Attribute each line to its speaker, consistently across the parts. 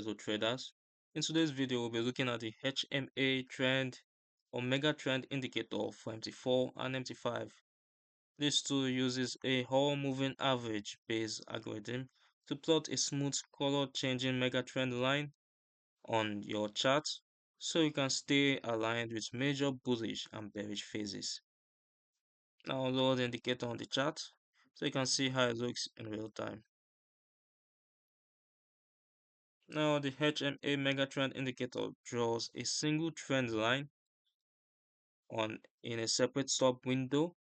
Speaker 1: So traders. In today's video, we'll be looking at the HMA trend or Mega Trend Indicator for MT4 and MT5. This tool uses a whole moving average based algorithm to plot a smooth color changing mega trend line on your chart so you can stay aligned with major bullish and bearish phases. Now load the indicator on the chart so you can see how it looks in real time. Now the HMA Mega Trend Indicator draws a single trend line in a separate sub window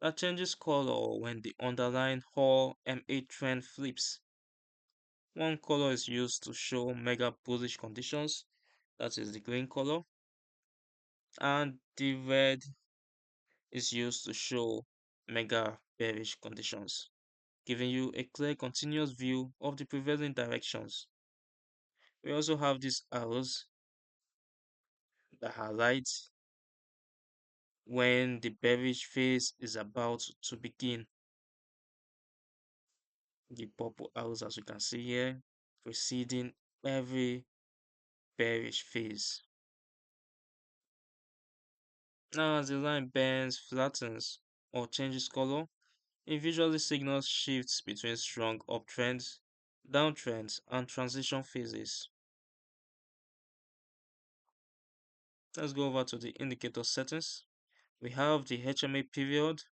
Speaker 1: that changes color when the underlying whole MA trend flips. One color is used to show mega bullish conditions, that is the green color, and the red is used to show mega bearish conditions, giving you a clear continuous view of the prevailing directions. We also have these arrows that highlight when the bearish phase is about to begin. The purple arrows, as you can see here, preceding every bearish phase. Now, as the line bends, flattens, or changes color, it visually signals shifts between strong uptrends, downtrends, and transition phases. Let's go over to the indicator settings. We have the HMA period,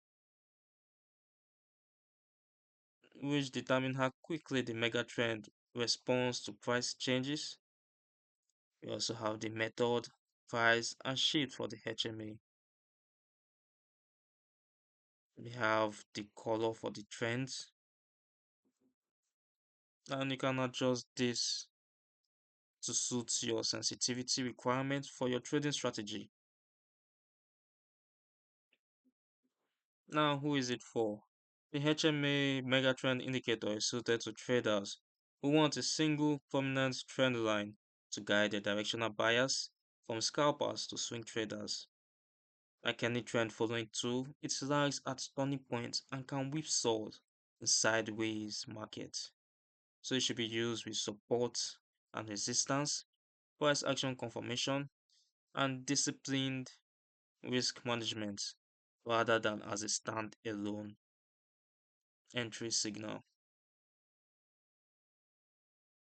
Speaker 1: which determines how quickly the mega trend responds to price changes. We also have the method, price, and shift for the HMA. We have the color for the trends, and you can adjust this to suit your sensitivity requirements for your trading strategy. Now, who is it for? The HMA Megatrend Indicator is suited to traders who want a single prominent trend line to guide their directional bias, from scalpers to swing traders. Like any trend following tool, it lags at turning points and can whipsaw in sideways market. So it should be used with support and resistance, price action confirmation, and disciplined risk management rather than as a stand-alone entry signal.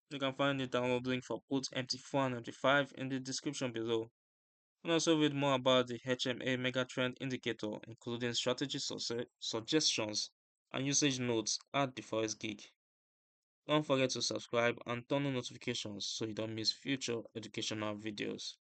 Speaker 1: You can find the download link for both MT4 and MT5 in the description below. And also read more about the HMA Megatrend Indicator, including strategy suggestions and usage notes at the Forex Geek. Don't forget to subscribe and turn on notifications so you don't miss future educational videos.